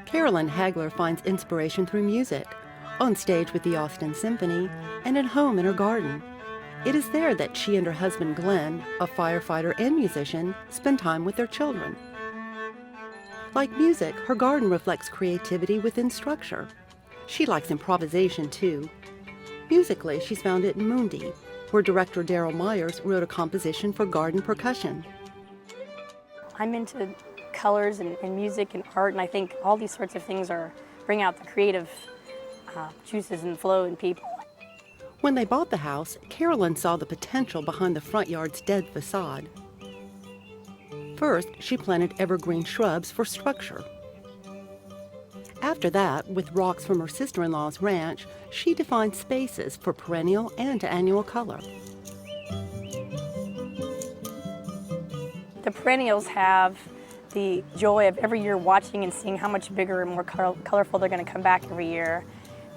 Carolyn Hagler finds inspiration through music, on stage with the Austin Symphony, and at home in her garden. It is there that she and her husband Glenn, a firefighter and musician, spend time with their children. Like music, her garden reflects creativity within structure. She likes improvisation too. Musically, she's found it in Mundi, where director Darryl Myers wrote a composition for garden percussion. I'm into colors and music and art, and I think all these sorts of things bring out the creative juices and flow in people. When they bought the house, Carolyn saw the potential behind the front yard's dead facade. First, she planted evergreen shrubs for structure. After that, with rocks from her sister-in-law's ranch, she defined spaces for perennial and annual color. The perennials have the joy of every year watching and seeing how much bigger and more colorful they're going to come back every year,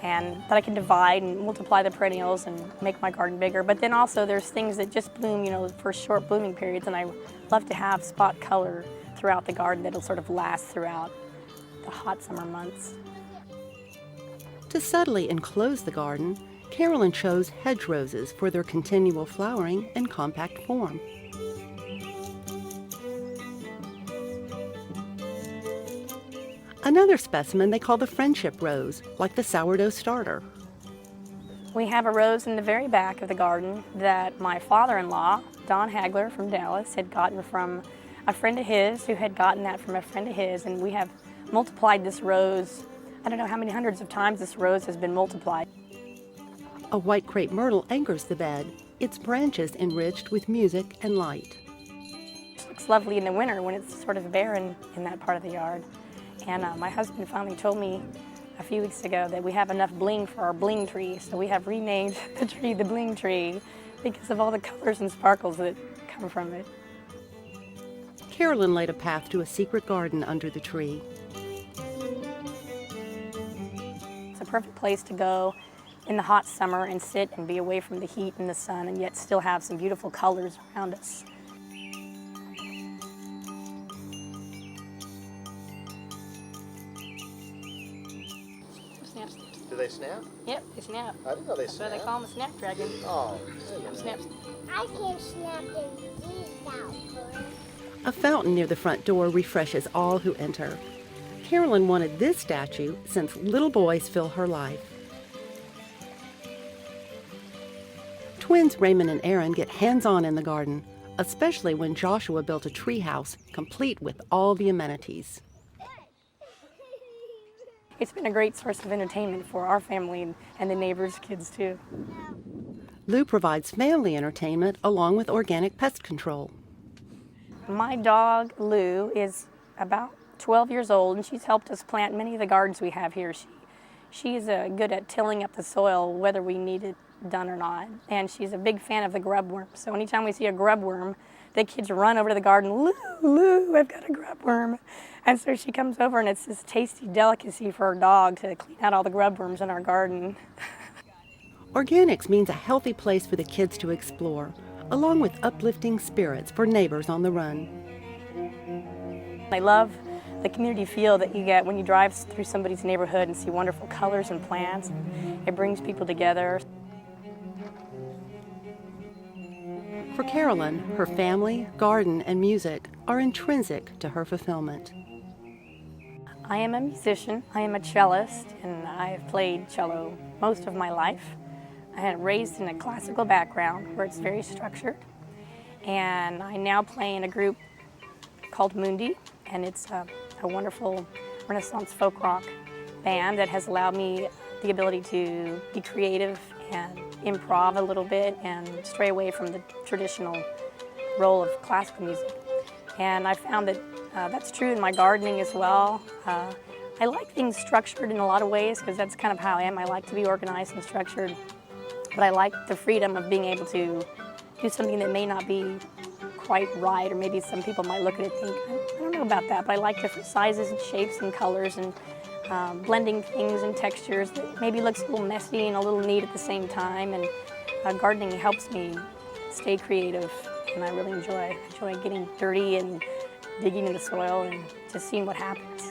and that I can divide and multiply the perennials and make my garden bigger. But then also there's things that just bloom, for short blooming periods, and I love to have spot color throughout the garden that'll sort of last throughout the hot summer months. To subtly enclose the garden, Carolyn chose hedge roses for their continual flowering and compact form. Another specimen they call the friendship rose, like the sourdough starter. We have a rose in the very back of the garden that my father-in-law, Don Hagler from Dallas, had gotten from a friend of his who had gotten that from a friend of his, and we have multiplied this rose. I don't know how many hundreds of times this rose has been multiplied. A white crepe myrtle anchors the bed, its branches enriched with music and light. It looks lovely in the winter when it's sort of barren in that part of the yard. And my husband finally told me a few weeks ago that we have enough bling for our bling tree, so we have renamed the tree the bling tree because of all the colors and sparkles that come from it. Carolyn laid a path to a secret garden under the tree. It's a perfect place to go in the hot summer and sit and be away from the heat and the sun, and yet still have some beautiful colors around us. Do they snap? Yep, they snap. I didn't know they That's snap. why they call them a snapdragon. Oh, Snaps. I can snap these out. A fountain near the front door refreshes all who enter. Carolyn wanted this statue since little boys fill her life. Twins Raymond and Aaron get hands-on in the garden, especially when Joshua built a treehouse complete with all the amenities. It's been a great source of entertainment for our family and the neighbors' kids too. Lou provides family entertainment along with organic pest control. My dog, Lou, is about 12 years old, and she's helped us plant many of the gardens we have here. She's good at tilling up the soil, whether we need it done or not. And she's a big fan of the grubworm. So anytime we see a grubworm, the kids run over to the garden, Lou, Lou, I've got a grubworm. And so she comes over, and it's this tasty delicacy for our dog to clean out all the grubworms in our garden. Organics means a healthy place for the kids to explore, along with uplifting spirits for neighbors on the run. I love the community feel that you get when you drive through somebody's neighborhood and see wonderful colors and plants. It brings people together. For Carolyn, her family, garden, and music are intrinsic to her fulfillment. I am a musician, I am a cellist, and I have played cello most of my life. I had raised in a classical background where it's very structured, and I now play in a group called Mundi, and it's a wonderful Renaissance folk rock band that has allowed me the ability to be creative and improv a little bit and stray away from the traditional role of classical music. And I found that that's true in my gardening as well. I like things structured in a lot of ways because that's kind of how I am. I like to be organized and structured, but I like the freedom of being able to do something that may not be quite right, or maybe some people might look at it and think, I don't know about that, but I like different sizes and shapes and colors and blending things and textures that maybe looks a little messy and a little neat at the same time. And gardening helps me stay creative, and I really enjoy getting dirty and digging in the soil and just seeing what happens.